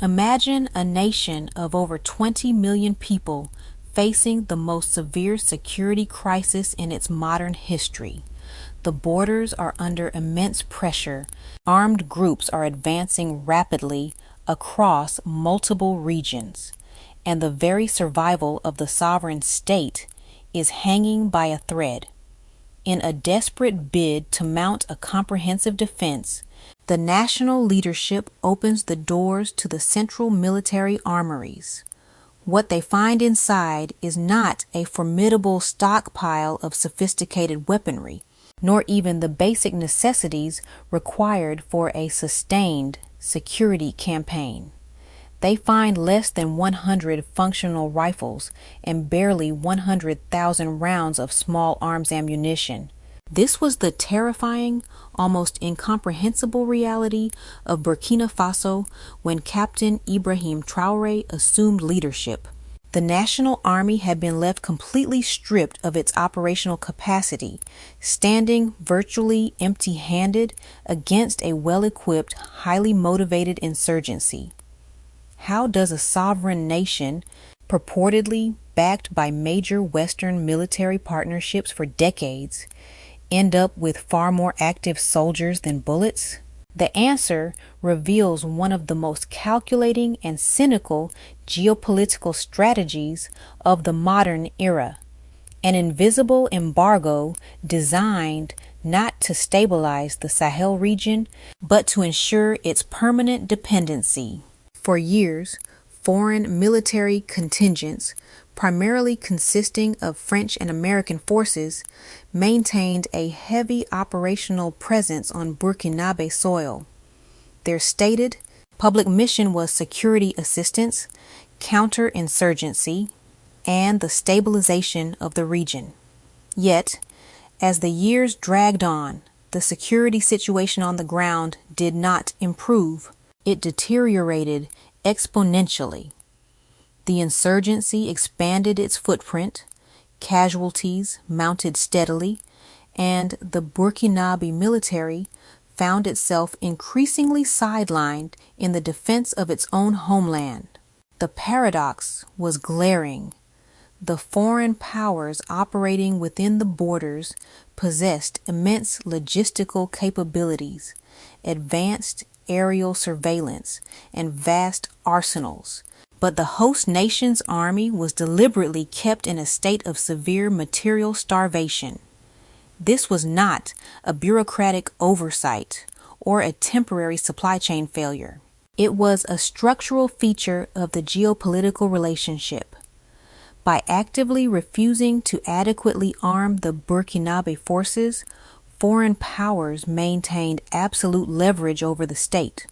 Imagine a nation of over 20 million people facing the most severe security crisis in its modern history. The borders are under immense pressure. Armed groups are advancing rapidly across multiple regions, and the very survival of the sovereign state is hanging by a thread. In a desperate bid to mount a comprehensive defense, the national leadership opens the doors to the central military armories. What they find inside is not a formidable stockpile of sophisticated weaponry, nor even the basic necessities required for a sustained security campaign. They find less than 100 functional rifles and barely 100,000 rounds of small arms ammunition. This was the terrifying, almost incomprehensible reality of Burkina Faso when Captain Ibrahim Traoré assumed leadership. The national army had been left completely stripped of its operational capacity, standing virtually empty-handed against a well-equipped, highly motivated insurgency. How does a sovereign nation, purportedly backed by major Western military partnerships for decades, end up with far more active soldiers than bullets? The answer reveals one of the most calculating and cynical geopolitical strategies of the modern era, an invisible embargo designed not to stabilize the Sahel region, but to ensure its permanent dependency. For years, foreign military contingents, primarily consisting of French and American forces, maintained a heavy operational presence on Burkinabe soil. Their stated public mission was security assistance, counterinsurgency, and the stabilization of the region. Yet, as the years dragged on, the security situation on the ground did not improve. It deteriorated exponentially. The insurgency expanded its footprint, casualties mounted steadily, and the Burkinabe military found itself increasingly sidelined in the defense of its own homeland. The paradox was glaring. The foreign powers operating within the borders possessed immense logistical capabilities, advanced aerial surveillance, and vast arsenals. But the host nation's army was deliberately kept in a state of severe material starvation. This was not a bureaucratic oversight or a temporary supply chain failure. It was a structural feature of the geopolitical relationship. By actively refusing to adequately arm the Burkinabe forces, foreign powers maintained absolute leverage over the state.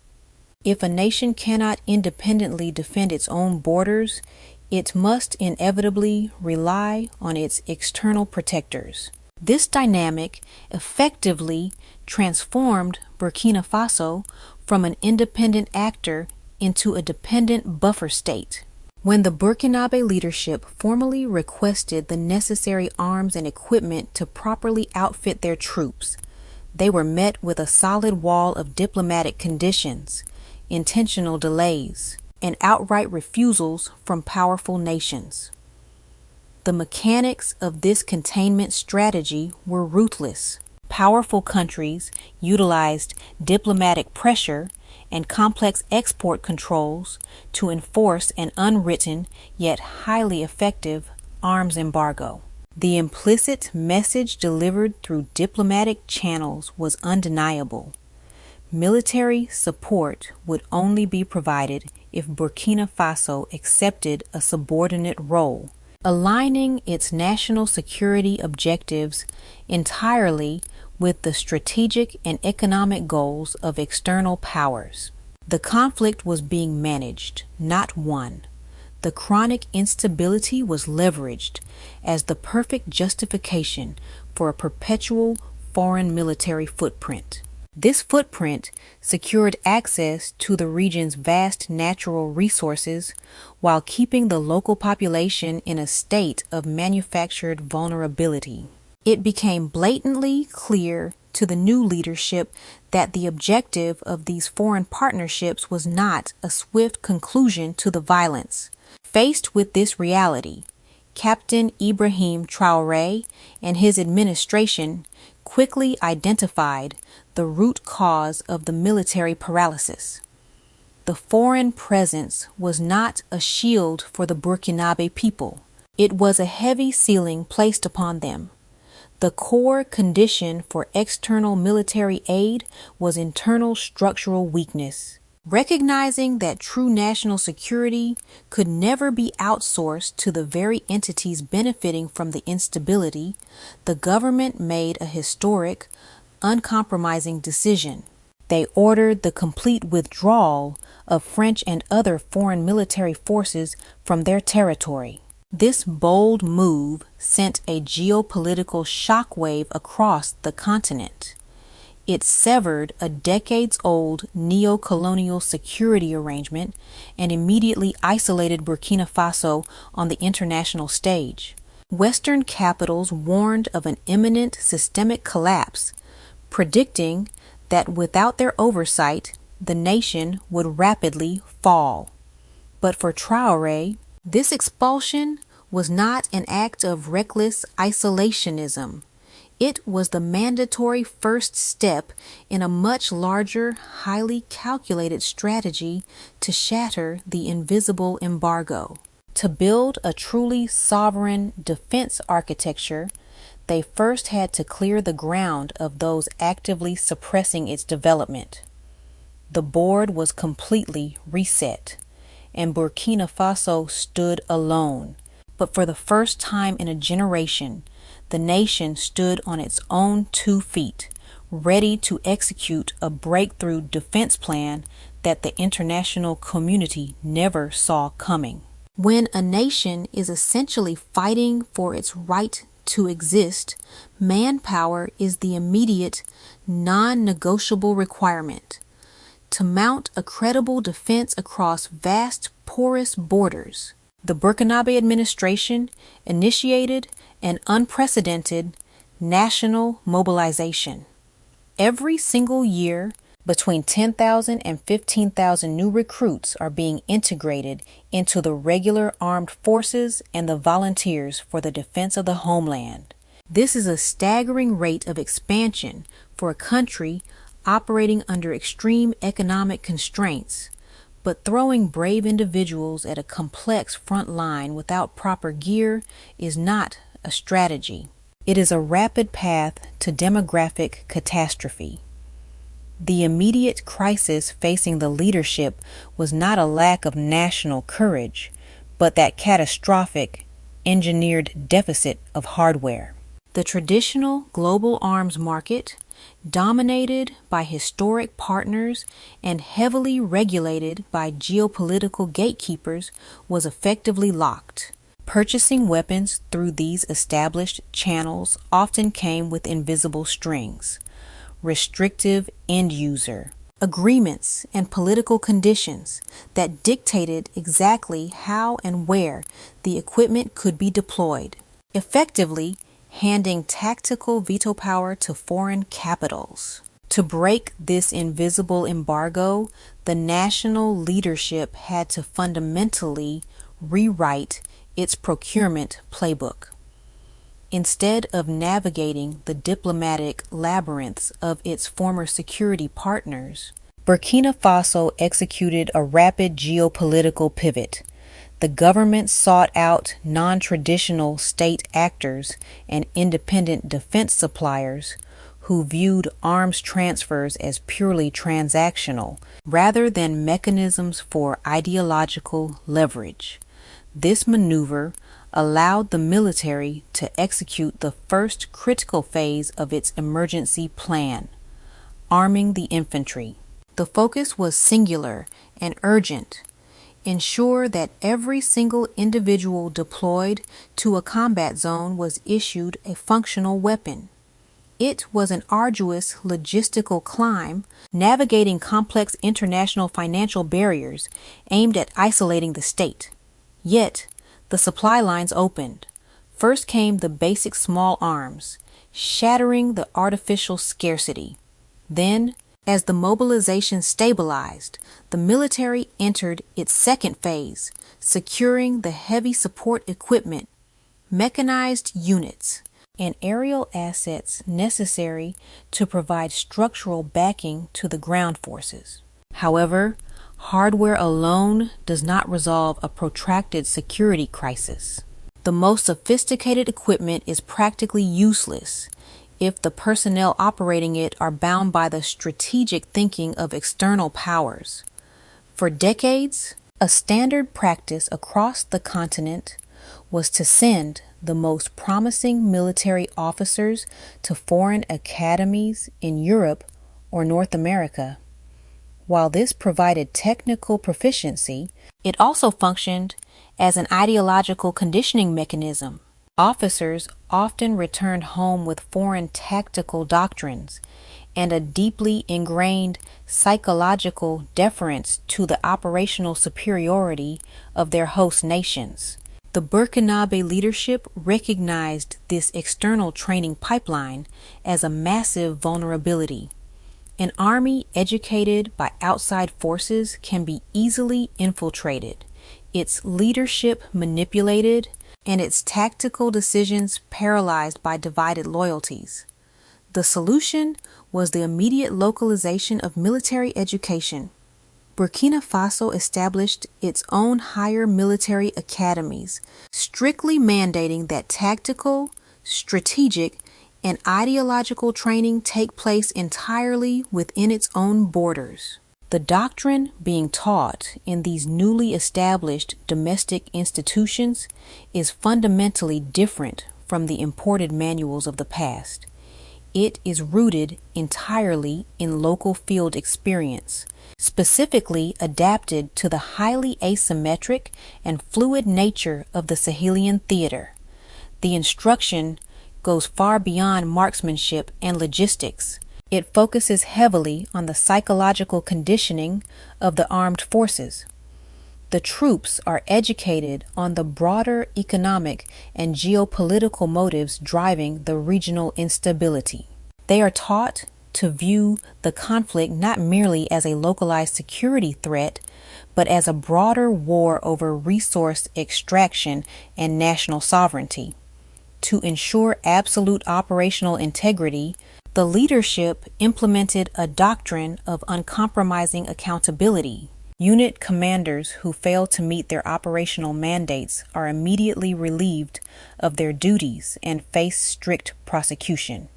If a nation cannot independently defend its own borders, it must inevitably rely on its external protectors. This dynamic effectively transformed Burkina Faso from an independent actor into a dependent buffer state. When the Burkinabe leadership formally requested the necessary arms and equipment to properly outfit their troops, they were met with a solid wall of diplomatic conditions, intentional delays, and outright refusals from powerful nations. The mechanics of this containment strategy were ruthless. Powerful countries utilized diplomatic pressure and complex export controls to enforce an unwritten yet highly effective arms embargo. The implicit message delivered through diplomatic channels was undeniable. Military support would only be provided if Burkina Faso accepted a subordinate role, aligning its national security objectives entirely with the strategic and economic goals of external powers. The conflict was being managed, not won. The chronic instability was leveraged as the perfect justification for a perpetual foreign military footprint. This footprint secured access to the region's vast natural resources while keeping the local population in a state of manufactured vulnerability. It became blatantly clear to the new leadership that the objective of these foreign partnerships was not a swift conclusion to the violence. Faced with this reality, Captain Ibrahim Traoré and his administration quickly identified the root cause of the military paralysis. The foreign presence was not a shield for the Burkinabe people. It was a heavy ceiling placed upon them. The core condition for external military aid was internal structural weakness. Recognizing that true national security could never be outsourced to the very entities benefiting from the instability, the government made a historic, uncompromising decision. They ordered the complete withdrawal of French and other foreign military forces from their territory. This bold move sent a geopolitical shockwave across the continent. It severed a decades-old neo-colonial security arrangement and immediately isolated Burkina Faso on the international stage. Western capitals warned of an imminent systemic collapse, predicting that without their oversight, the nation would rapidly fall. But for Traoré, this expulsion was not an act of reckless isolationism. It was the mandatory first step in a much larger, highly calculated strategy to shatter the invisible embargo. To build a truly sovereign defense architecture, they first had to clear the ground of those actively suppressing its development. The board was completely reset, and Burkina Faso stood alone. But for the first time in a generation, the nation stood on its own 2 feet, ready to execute a breakthrough defense plan that the international community never saw coming. When a nation is essentially fighting for its right to exist, manpower is the immediate, non-negotiable requirement. To mount a credible defense across vast, porous borders, the Burkinabe administration initiated an unprecedented national mobilization. Every single year, between 10,000 and 15,000 new recruits are being integrated into the regular armed forces and the volunteers for the defense of the homeland. This is a staggering rate of expansion for a country operating under extreme economic constraints, but throwing brave individuals at a complex front line without proper gear is not a strategy. It is a rapid path to demographic catastrophe. The immediate crisis facing the leadership was not a lack of national courage, but that catastrophic, engineered deficit of hardware. The traditional global arms market, dominated by historic partners and heavily regulated by geopolitical gatekeepers, was effectively locked. Purchasing weapons through these established channels often came with invisible strings. Restrictive end-user agreements and political conditions that dictated exactly how and where the equipment could be deployed, effectively handing tactical veto power to foreign capitals. To break this invisible embargo, the national leadership had to fundamentally rewrite its procurement playbook. Instead of navigating the diplomatic labyrinths of its former security partners, Burkina Faso executed a rapid geopolitical pivot. The government sought out non-traditional state actors and independent defense suppliers who viewed arms transfers as purely transactional rather than mechanisms for ideological leverage. This maneuver allowed the military to execute the first critical phase of its emergency plan, arming the infantry. The focus was singular and urgent. Ensure that every single individual deployed to a combat zone was issued a functional weapon. It was an arduous logistical climb, navigating complex international financial barriers aimed at isolating the state. Yet, the supply lines opened. First came the basic small arms, shattering the artificial scarcity. Then, as the mobilization stabilized, the military entered its second phase, securing the heavy support equipment, mechanized units, and aerial assets necessary to provide structural backing to the ground forces. However, hardware alone does not resolve a protracted security crisis. The most sophisticated equipment is practically useless if the personnel operating it are bound by the strategic thinking of external powers. For decades, a standard practice across the continent was to send the most promising military officers to foreign academies in Europe or North America. While this provided technical proficiency, it also functioned as an ideological conditioning mechanism. Officers often returned home with foreign tactical doctrines and a deeply ingrained psychological deference to the operational superiority of their host nations. The Burkinabe leadership recognized this external training pipeline as a massive vulnerability. An army educated by outside forces can be easily infiltrated, its leadership manipulated, and its tactical decisions paralyzed by divided loyalties. The solution was the immediate localization of military education. Burkina Faso established its own higher military academies, strictly mandating that tactical, strategic, and ideological training take place entirely within its own borders. The doctrine being taught in these newly established domestic institutions is fundamentally different from the imported manuals of the past. It is rooted entirely in local field experience, specifically adapted to the highly asymmetric and fluid nature of the Sahelian theater. The instruction goes far beyond marksmanship and logistics. It focuses heavily on the psychological conditioning of the armed forces. The troops are educated on the broader economic and geopolitical motives driving the regional instability. They are taught to view the conflict not merely as a localized security threat, but as a broader war over resource extraction and national sovereignty. To ensure absolute operational integrity, the leadership implemented a doctrine of uncompromising accountability. Unit commanders who fail to meet their operational mandates are immediately relieved of their duties and face strict prosecution.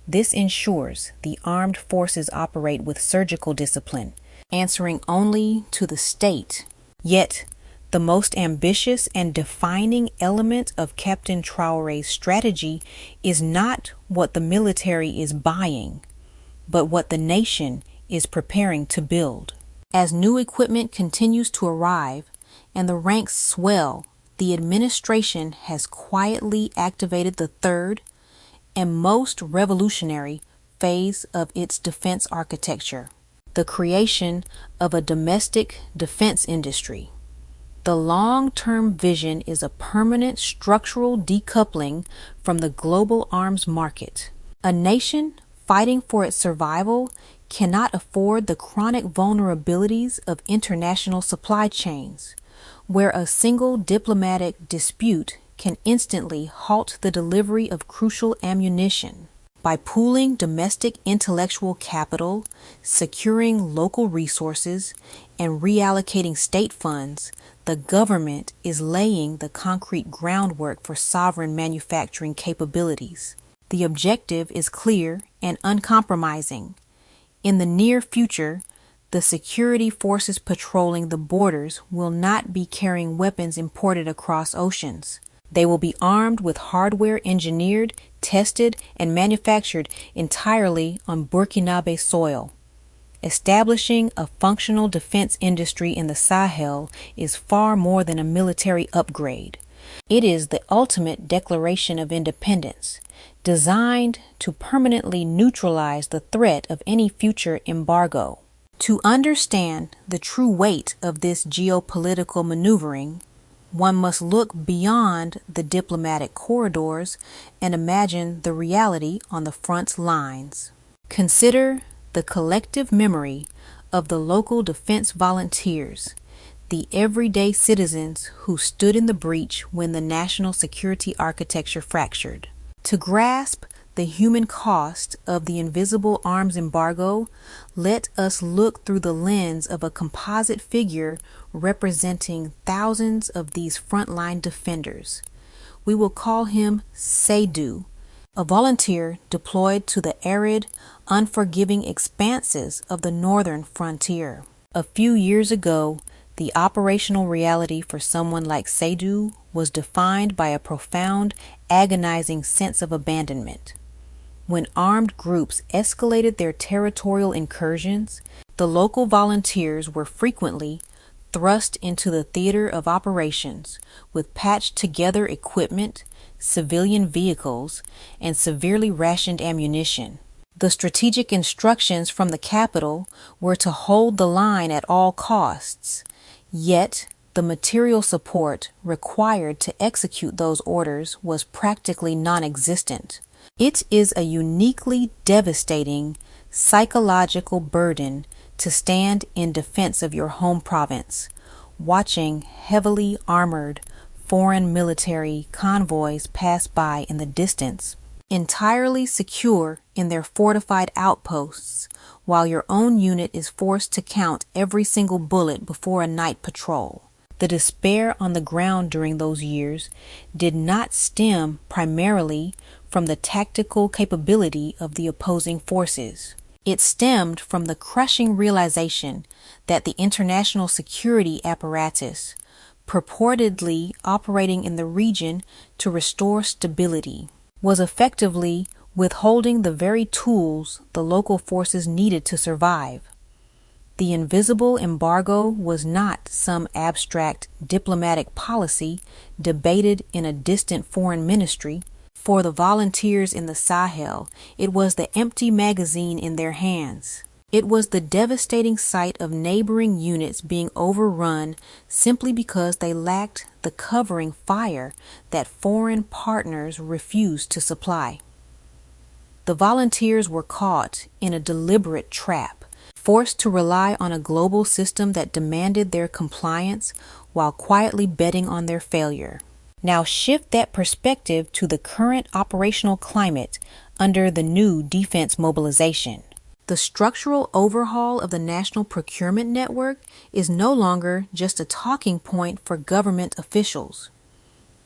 This ensures the armed forces operate with surgical discipline, answering only to the state. Yet, the most ambitious and defining element of Captain Traoré's strategy is not what the military is buying, but what the nation is preparing to build. As new equipment continues to arrive and the ranks swell, the administration has quietly activated the third and most revolutionary phase of its defense architecture, the creation of a domestic defense industry. The long-term vision is a permanent structural decoupling from the global arms market. A nation fighting for its survival cannot afford the chronic vulnerabilities of international supply chains, where a single diplomatic dispute can instantly halt the delivery of crucial ammunition. By pooling domestic intellectual capital, securing local resources, and reallocating state funds, the government is laying the concrete groundwork for sovereign manufacturing capabilities. The objective is clear and uncompromising. In the near future, the security forces patrolling the borders will not be carrying weapons imported across oceans. They will be armed with hardware engineered, tested, and manufactured entirely on Burkinabe soil. Establishing a functional defense industry in the Sahel is far more than a military upgrade. It is the ultimate declaration of independence, designed to permanently neutralize the threat of any future embargo. To understand the true weight of this geopolitical maneuvering, One must look beyond the diplomatic corridors and imagine the reality on the front lines. Consider the collective memory of the local defense volunteers, the everyday citizens who stood in the breach when the national security architecture fractured. To grasp the human cost of the invisible arms embargo, let us look through the lens of a composite figure representing thousands of these frontline defenders. We will call him Seydou, a volunteer deployed to the arid, unforgiving expanses of the northern frontier. A few years ago, the operational reality for someone like Seydou was defined by a profound, agonizing sense of abandonment. When armed groups escalated their territorial incursions, the local volunteers were frequently thrust into the theater of operations with patched-together equipment, civilian vehicles, and severely rationed ammunition. The strategic instructions from the capital were to hold the line at all costs, yet the material support required to execute those orders was practically non-existent. It is a uniquely devastating psychological burden to stand in defense of your home province, watching heavily armored foreign military convoys pass by in the distance, entirely secure in their fortified outposts, while your own unit is forced to count every single bullet before a night patrol. The despair on the ground during those years did not stem primarily from the tactical capability of the opposing forces. It stemmed from the crushing realization that the international security apparatus, purportedly operating in the region to restore stability, was effectively withholding the very tools the local forces needed to survive. The invisible embargo was not some abstract diplomatic policy debated in a distant foreign ministry. For the volunteers in the Sahel, it was the empty magazine in their hands. It was the devastating sight of neighboring units being overrun simply because they lacked the covering fire that foreign partners refused to supply. The volunteers were caught in a deliberate trap, forced to rely on a global system that demanded their compliance while quietly betting on their failure. Now shift that perspective to the current operational climate under the new defense mobilization. The structural overhaul of the national procurement network is no longer just a talking point for government officials.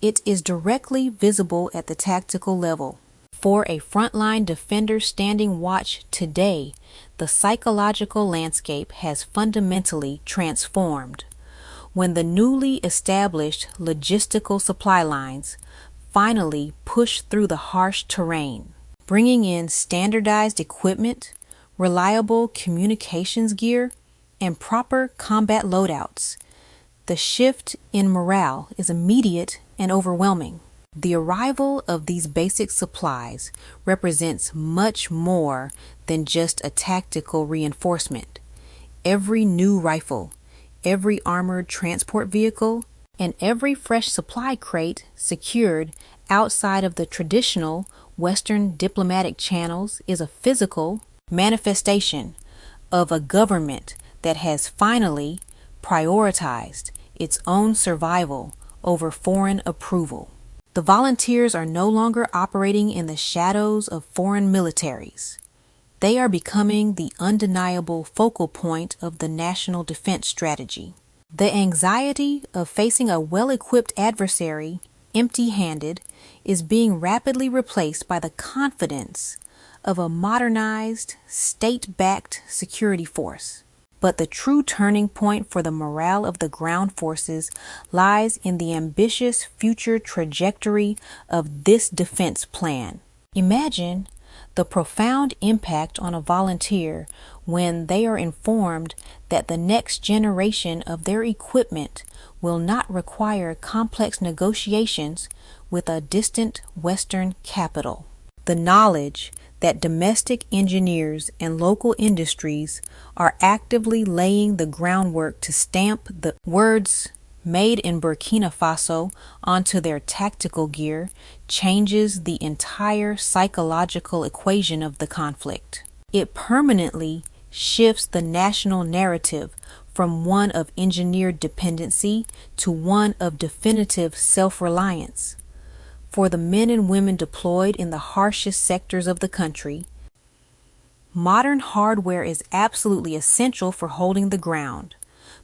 It is directly visible at the tactical level. For a frontline defender standing watch today, the psychological landscape has fundamentally transformed. When the newly established logistical supply lines finally push through the harsh terrain, bringing in standardized equipment, reliable communications gear, and proper combat loadouts, the shift in morale is immediate and overwhelming. The arrival of these basic supplies represents much more than just a tactical reinforcement. Every new rifle, every armored transport vehicle, and every fresh supply crate secured outside of the traditional Western diplomatic channels is a physical manifestation of a government that has finally prioritized its own survival over foreign approval. The volunteers are no longer operating in the shadows of foreign militaries. They are becoming the undeniable focal point of the national defense strategy. The anxiety of facing a well-equipped adversary empty-handed is being rapidly replaced by the confidence of a modernized, state-backed security force. But the true turning point for the morale of the ground forces lies in the ambitious future trajectory of this defense plan. Imagine the profound impact on a volunteer when they are informed that the next generation of their equipment will not require complex negotiations with a distant Western capital. The knowledge that domestic engineers and local industries are actively laying the groundwork to stamp the words made in Burkina Faso onto their tactical gear changes the entire psychological equation of the conflict. It permanently shifts the national narrative from one of engineered dependency to one of definitive self-reliance. For the men and women deployed in the harshest sectors of the country, modern hardware is absolutely essential for holding the ground,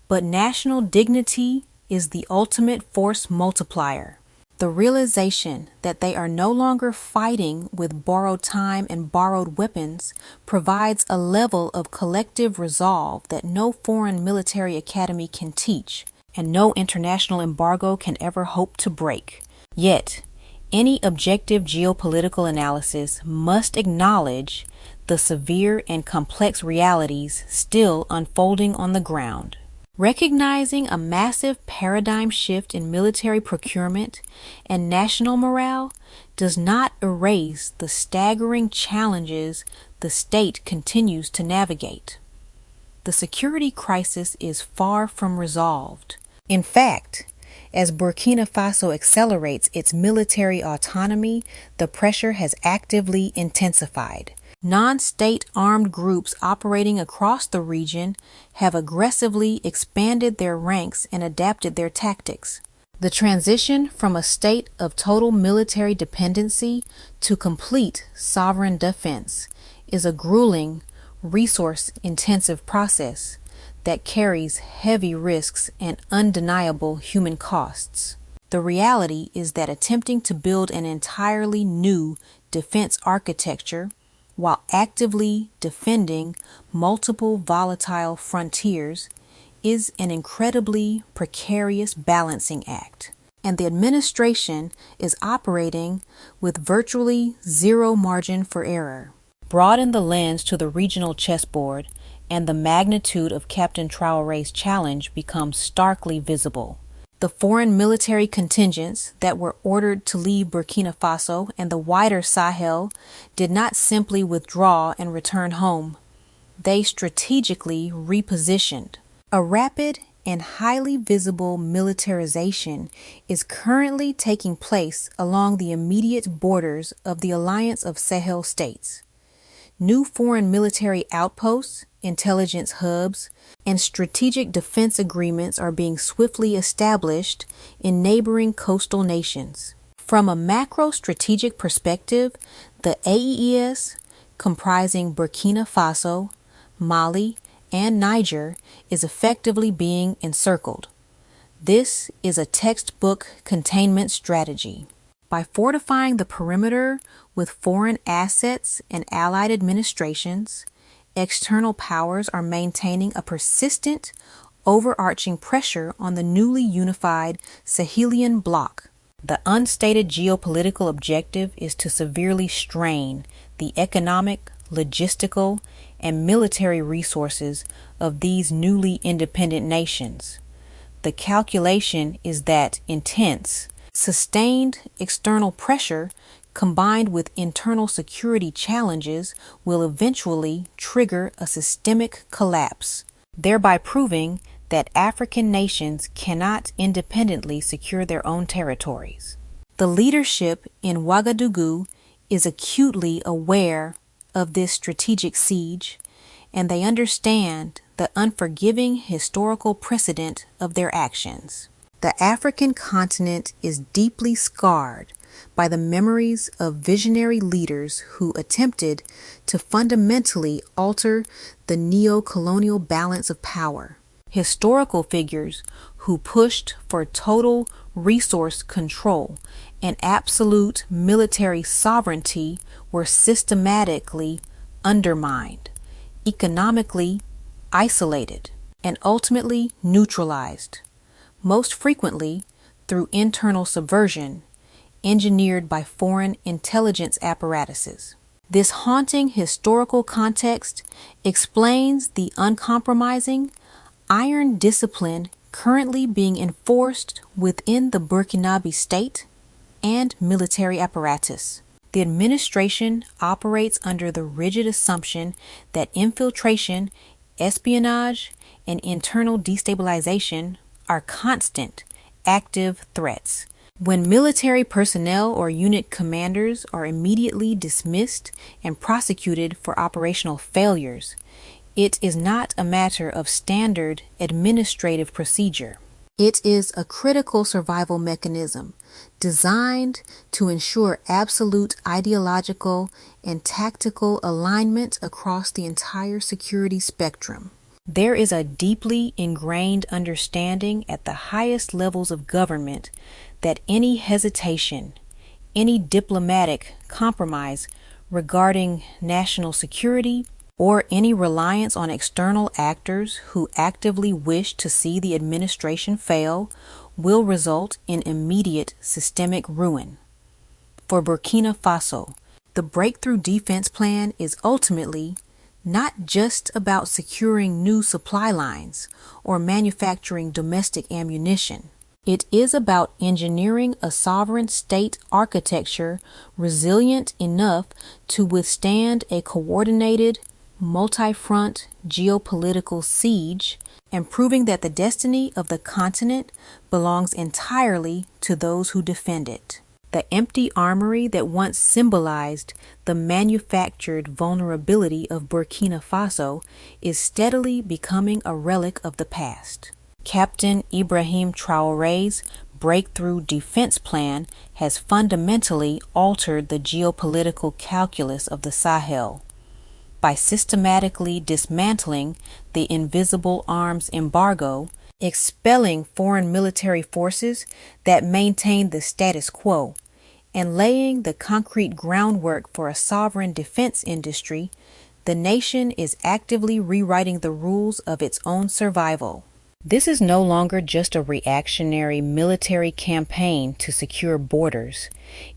but national dignity is the ultimate force multiplier. The realization that they are no longer fighting with borrowed time and borrowed weapons provides a level of collective resolve that no foreign military academy can teach, and no international embargo can ever hope to break. Yet, any objective geopolitical analysis must acknowledge the severe and complex realities still unfolding on the ground. Recognizing a massive paradigm shift in military procurement and national morale does not erase the staggering challenges the state continues to navigate. The security crisis is far from resolved. In fact, as Burkina Faso accelerates its military autonomy, the pressure has actively intensified. Non-state armed groups operating across the region have aggressively expanded their ranks and adapted their tactics. The transition from a state of total military dependency to complete sovereign defense is a grueling, resource-intensive process that carries heavy risks and undeniable human costs. The reality is that attempting to build an entirely new defense architecture while actively defending multiple volatile frontiers is an incredibly precarious balancing act, and the administration is operating with virtually zero margin for error. Broaden the lens to the regional chessboard, and the magnitude of Captain Traoré's challenge becomes starkly visible. The foreign military contingents that were ordered to leave Burkina Faso and the wider Sahel did not simply withdraw and return home. They strategically repositioned. A rapid and highly visible militarization is currently taking place along the immediate borders of the Alliance of Sahel states. New foreign military outposts, intelligence hubs, and strategic defense agreements are being swiftly established in neighboring coastal nations. From a macro strategic perspective, the AES, comprising Burkina Faso, Mali, and Niger, is effectively being encircled. This is a textbook containment strategy. By fortifying the perimeter with foreign assets and allied administrations, external powers are maintaining a persistent, overarching pressure on the newly unified Sahelian bloc. The unstated geopolitical objective is to severely strain the economic, logistical, and military resources of these newly independent nations. The calculation is that intense, sustained external pressure combined with internal security challenges will eventually trigger a systemic collapse, thereby proving that African nations cannot independently secure their own territories. The leadership in Ouagadougou is acutely aware of this strategic siege, and they understand the unforgiving historical precedent of their actions. The African continent is deeply scarred by the memories of visionary leaders who attempted to fundamentally alter the neo-colonial balance of power. Historical figures who pushed for total resource control and absolute military sovereignty were systematically undermined, economically isolated, and ultimately neutralized, most frequently through internal subversion engineered by foreign intelligence apparatuses. This haunting historical context explains the uncompromising, iron discipline currently being enforced within the Burkinabe state and military apparatus. The administration operates under the rigid assumption that infiltration, espionage, and internal destabilization are constant active threats. When military personnel or unit commanders are immediately dismissed and prosecuted for operational failures, it is not a matter of standard administrative procedure. It is a critical survival mechanism designed to ensure absolute ideological and tactical alignment across the entire security spectrum. There is a deeply ingrained understanding at the highest levels of government that any hesitation, any diplomatic compromise regarding national security, or any reliance on external actors who actively wish to see the administration fail will result in immediate systemic ruin. For Burkina Faso, the Breakthrough Defense Plan is ultimately not just about securing new supply lines or manufacturing domestic ammunition. It is about engineering a sovereign state architecture resilient enough to withstand a coordinated, multi-front geopolitical siege and proving that the destiny of the continent belongs entirely to those who defend it. The empty armory that once symbolized the manufactured vulnerability of Burkina Faso is steadily becoming a relic of the past. Captain Ibrahim Traoré's Breakthrough Defense Plan has fundamentally altered the geopolitical calculus of the Sahel. By systematically dismantling the invisible arms embargo, expelling foreign military forces that maintain the status quo, and laying the concrete groundwork for a sovereign defense industry, the nation is actively rewriting the rules of its own survival. This is no longer just a reactionary military campaign to secure borders.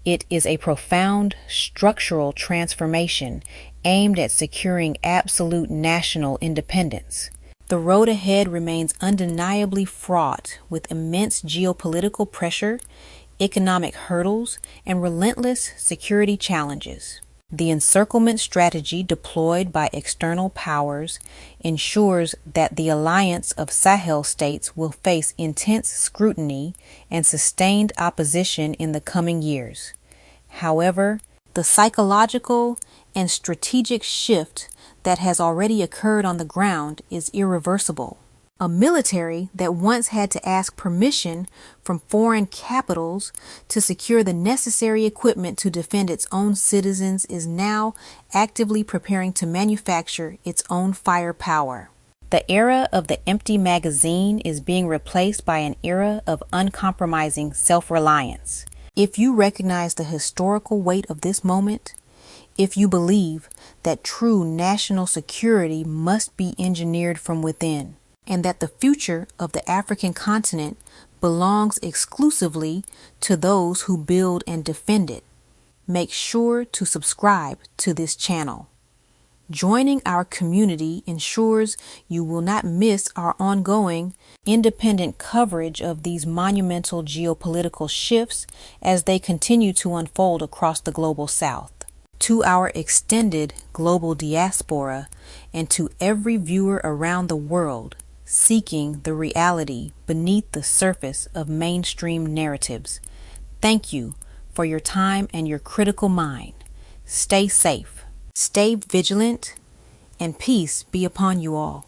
It is a profound structural transformation aimed at securing absolute national independence. The road ahead remains undeniably fraught with immense geopolitical pressure, economic hurdles, and relentless security challenges. The encirclement strategy deployed by external powers ensures that the alliance of Sahel states will face intense scrutiny and sustained opposition in the coming years. However, the psychological and strategic shift that has already occurred on the ground is irreversible. A military that once had to ask permission from foreign capitals to secure the necessary equipment to defend its own citizens is now actively preparing to manufacture its own firepower. The era of the empty magazine is being replaced by an era of uncompromising self-reliance. If you recognize the historical weight of this moment, if you believe that true national security must be engineered from within, and that the future of the African continent belongs exclusively to those who build and defend it, make sure to subscribe to this channel. Joining our community ensures you will not miss our ongoing, independent coverage of these monumental geopolitical shifts as they continue to unfold across the global South. To our extended global diaspora and to every viewer around the world, seeking the reality beneath the surface of mainstream narratives. Thank you for your time and your critical mind. Stay safe, stay vigilant, and peace be upon you all.